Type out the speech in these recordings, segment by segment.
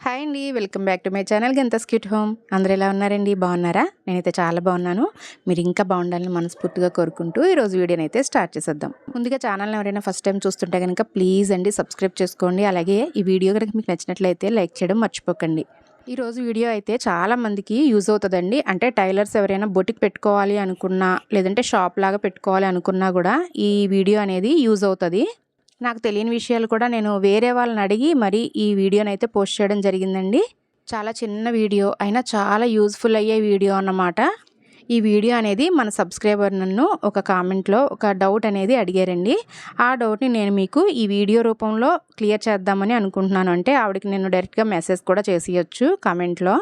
Hi అండి. Welcome back to my channel గంతస్ cute home. అందరూ ఎలా ఉన్నారండి? బాగున్నారా? నేనైతే చాలా బాగున్నాను. మీరు ఇంకా బాగుండాలని మనస్ఫూర్తిగా కోరుకుంటూ ఈరోజు వీడియోని అయితే స్టార్ట్ చేసేద్దాం. ముందుగా ఛానల్ని ఎవరైనా ఫస్ట్ టైం చూస్తుంటే కనుక ప్లీజ్ అండి సబ్స్క్రైబ్ చేసుకోండి. అలాగే ఈ వీడియో కనుక మీకు నచ్చినట్లయితే లైక్ చేయడం మర్చిపోకండి. ఈరోజు వీడియో అయితే చాలా మందికి యూజ్ అవుతుందండి. అంటే టైలర్స్ ఎవరైనా బొటిక్ పెట్టుకోవాలి అనుకున్నా, లేదంటే షాప్ లాగా పెట్టుకోవాలి అనుకున్నా కూడా ఈ వీడియో అనేది యూజ్ అవుతుంది. నాకు తెలియని విషయాలు కూడా నేను వేరే వాళ్ళని అడిగి మరి ఈ వీడియోనైతే పోస్ట్ చేయడం జరిగిందండి. చాలా చిన్న వీడియో అయినా చాలా యూజ్ఫుల్ అయ్యే వీడియో అన్నమాట. ఈ వీడియో అనేది మన సబ్స్క్రైబర్ నన్ను ఒక కామెంట్లో ఒక డౌట్ అనేది అడిగారండి. ఆ డౌట్ని నేను మీకు ఈ వీడియో రూపంలో క్లియర్ చేద్దామని అనుకుంటున్నాను. అంటే ఆవిడకి నేను డైరెక్ట్గా మెసేజ్ కూడా చేసేయచ్చు కామెంట్లో.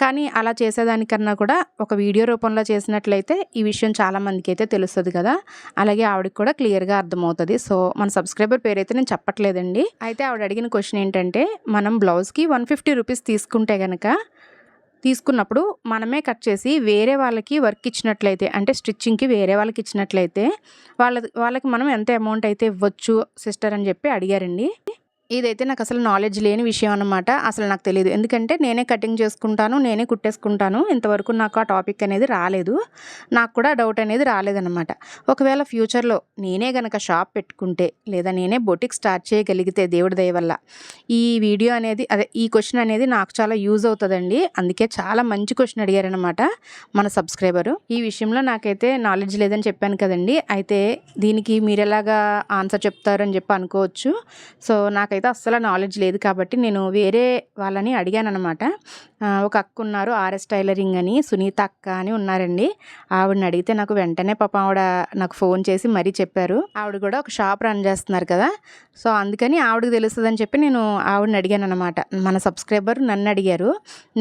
కానీ అలా చేసేదానికన్నా కూడా ఒక వీడియో రూపంలో చేసినట్లయితే ఈ విషయం చాలామందికి అయితే తెలుస్తుంది కదా. అలాగే ఆవిడకి కూడా క్లియర్గా అర్థమవుతుంది. సో మన సబ్స్క్రైబర్ పేరైతే నేను చెప్పట్లేదండి. అయితే ఆవిడ అడిగిన క్వశ్చన్ ఏంటంటే, మనం బ్లౌజ్కి 150 రూపీస్ తీసుకుంటే కనుక తీసుకున్నప్పుడు మనమే కట్ చేసి వేరే వాళ్ళకి వర్క్ ఇచ్చినట్లయితే, అంటే స్టిచ్చింగ్కి వేరే వాళ్ళకి ఇచ్చినట్లయితే వాళ్ళకి మనం ఎంత అమౌంట్ అయితే ఇవ్వచ్చు సిస్టర్ అని చెప్పి అడిగారండి. ఇదైతే నాకు అసలు నాలెడ్జ్ లేని విషయం అన్నమాట. అసలు నాకు తెలియదు. ఎందుకంటే నేనే కటింగ్ చేసుకుంటాను, నేనే కుట్టేసుకుంటాను. ఇంతవరకు నాకు ఆ టాపిక్ అనేది రాలేదు. నాకు కూడా డౌట్ అనేది రాలేదన్నమాట. ఒకవేళ ఫ్యూచర్లో నేనే గనక షాప్ పెట్టుకుంటే, లేదా నేనే బొటిక్ స్టార్ట్ చేయగలిగితే దేవుడి దయ వల్ల ఈ వీడియో అనేది ఈ క్వశ్చన్ అనేది నాకు చాలా యూజ్ అవుతుందండి. అందుకే చాలా మంచి క్వశ్చన్ అడిగారనమాట మన సబ్స్క్రైబరు. ఈ విషయంలో నాకైతే నాలెడ్జ్ లేదని చెప్పాను కదండి. అయితే దీనికి మీరు ఎలాగా ఆన్సర్ చెప్తారని చెప్పి అనుకోవచ్చు. సో నాకైతే అస్సలు నాలెడ్జ్ లేదు కాబట్టి నేను వేరే వాళ్ళని అడిగాను అనమాట. ఒక అక్క ఉన్నారు, ఆర్ఎస్ టైలరింగ్ అని, సునీత అక్క అని ఉన్నారండి. ఆవిడని అడిగితే నాకు వెంటనే పాపం ఆవిడ నాకు ఫోన్ చేసి మరీ చెప్పారు. ఆవిడ కూడా ఒక షాప్ రన్ చేస్తున్నారు కదా. సో అందుకని ఆవిడకి తెలుస్తుందని చెప్పి నేను ఆవిడని అడిగాను అనమాట. మన సబ్స్క్రైబర్ నన్ను అడిగారు.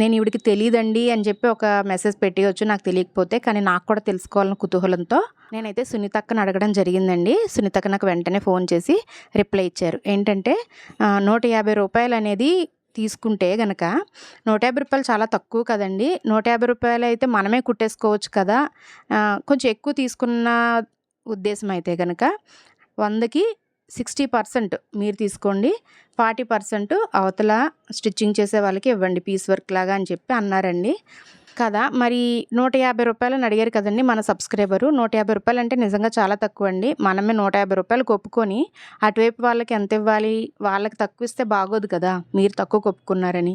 నేను ఈవిడికి తెలియదండి అని చెప్పి ఒక మెసేజ్ పెట్టవచ్చు నాకు తెలియకపోతే, కానీ నాకు కూడా తెలుసుకోవాలని కుతూహలంతో నేనైతే సునీత అక్కని అడగడం జరిగిందండి. సునీత అక్క నాకు వెంటనే ఫోన్ చేసి రిప్లై ఇచ్చారు. ఏంటంటే 150 రూపాయలు అనేది తీసుకుంటే గనక 150 రూపాయలు చాలా తక్కువ కదండి. 150 రూపాయలు అయితే మనమే కుట్టేసుకోవచ్చు కదా. కొంచెం ఎక్కువ తీసుకున్న ఉద్దేశం అయితే కనుక 100కి 60% మీరు తీసుకోండి, 40% అవతల స్టిచ్చింగ్ చేసే వాళ్ళకి ఇవ్వండి పీస్ వర్క్ లాగా అని చెప్పి అన్నారండి కదా. మరి 150 రూపాయలని అడిగారు కదండి మన సబ్స్క్రైబరు. 150 రూపాయలు అంటే నిజంగా చాలా తక్కువ అండి. మనమే 150 రూపాయలకు ఒప్పుకొని అటువైపు వాళ్ళకి ఎంత ఇవ్వాలి, వాళ్ళకి తక్కువ ఇస్తే బాగోదు కదా, మీరు తక్కువ ఒప్పుకున్నారని.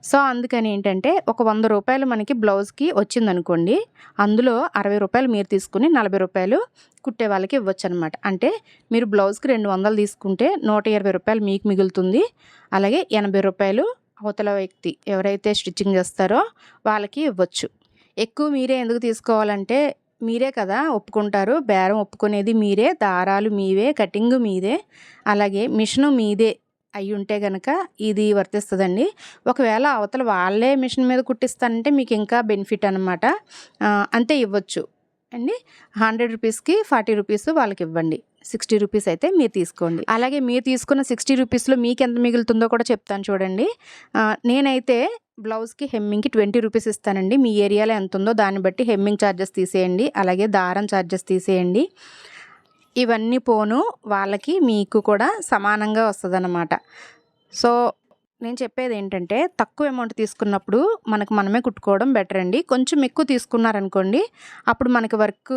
సో అందుకని ఏంటంటే ఒక 100 రూపాయలు మనకి బ్లౌజ్కి వచ్చిందనుకోండి, అందులో 60 రూపాయలు మీరు తీసుకుని 40 రూపాయలు కుట్టే వాళ్ళకి ఇవ్వచ్చు అనమాట. అంటే మీరు బ్లౌజ్కి 200 తీసుకుంటే 120 రూపాయలు మీకు మిగులుతుంది. అలాగే 80 రూపాయలు అవతల వ్యక్తి ఎవరైతే స్టిచ్చింగ్ చేస్తారో వాళ్ళకి ఇవ్వచ్చు. ఎక్కువ మీరే ఎందుకు తీసుకోవాలంటే, మీరే కదా ఒప్పుకుంటారు, బేరం ఒప్పుకునేది మీరే, దారాలు మీవే, కటింగ్ మీదే, అలాగే మిషను మీదే అయి ఉంటే కనుక ఇది వర్తిస్తుందండి. ఒకవేళ అవతల వాళ్ళే మిషన్ మీద కుట్టిస్తానంటే మీకు ఇంకా బెనిఫిట్ అనమాట. అంతే ఇవ్వచ్చు అండి. 100 రూపీస్కి 40 రూపీస్ వాళ్ళకి ఇవ్వండి, 60 రూపీస్ అయితే మీరు తీసుకోండి. అలాగే మీరు తీసుకున్న 60 రూపీస్లో మీకు ఎంత మిగులుతుందో కూడా చెప్తాను చూడండి. నేనైతే బ్లౌజ్కి హెమ్మింగ్కి 20 రూపీస్ ఇస్తానండి. మీ ఏరియాలో ఎంత ఉందో దాన్ని బట్టి హెమ్మింగ్ ఛార్జెస్ తీసేయండి, అలాగే దారం ఛార్జెస్ తీసేయండి. ఇవన్నీ పోను వాళ్ళకి మీకు కూడా సమానంగా వస్తుందన్నమాట. సో నేను చెప్పేది ఏంటంటే, తక్కువ అమౌంట్ తీసుకున్నప్పుడు మనమే కుట్టుకోవడం బెటర్ అండి. కొంచెం ఎక్కువ తీసుకున్నారనుకోండి, అప్పుడు మనకి వర్క్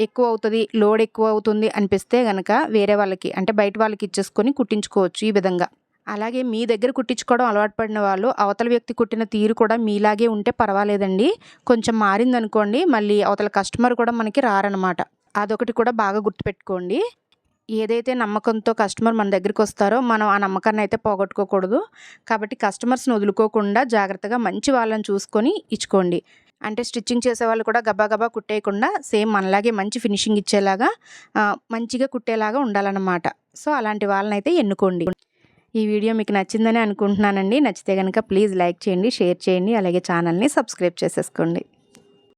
ఎక్కువ అవుతుంది, లోడ్ ఎక్కువ అవుతుంది అనిపిస్తే కనుక వేరే వాళ్ళకి, అంటే బయట వాళ్ళకి ఇచ్చేసుకొని కుట్టించుకోవచ్చు ఈ విధంగా. అలాగే మీ దగ్గర కుట్టించుకోవడం అలవాటు పడిన వాళ్ళు అవతల వ్యక్తి కుట్టిన తీరు కూడా మీలాగే ఉంటే పర్వాలేదండి. కొంచెం మారిందనుకోండి మళ్ళీ అవతల కస్టమర్ కూడా మనకి రారనమాట. అదొకటి కూడా బాగా గుర్తుపెట్టుకోండి. ఏదైతే నమ్మకంతో కస్టమర్ మన దగ్గరికి వస్తారో మనం ఆ నమ్మకాన్ని అయితే పోగొట్టుకోకూడదు. కాబట్టి కస్టమర్స్ని వదులుకోకుండా జాగ్రత్తగా మంచి వాళ్ళని చూసుకొని ఇచ్చుకోండి. అంటే స్టిచ్చింగ్ చేసేవాళ్ళు కూడా గబా గబా కుట్టేయకుండా సేమ్ మనలాగే మంచి ఫినిషింగ్ ఇచ్చేలాగా, మంచిగా కుట్టేలాగా ఉండాలన్నమాట. సో అలాంటి వాళ్ళని అయితే ఎన్నుకోండి. ఈ వీడియో మీకు నచ్చిందని అనుకుంటున్నానండి. నచ్చితే కనుక ప్లీజ్ లైక్ చేయండి, షేర్ చేయండి, అలాగే ఛానల్ని సబ్స్క్రైబ్ చేసేసుకోండి.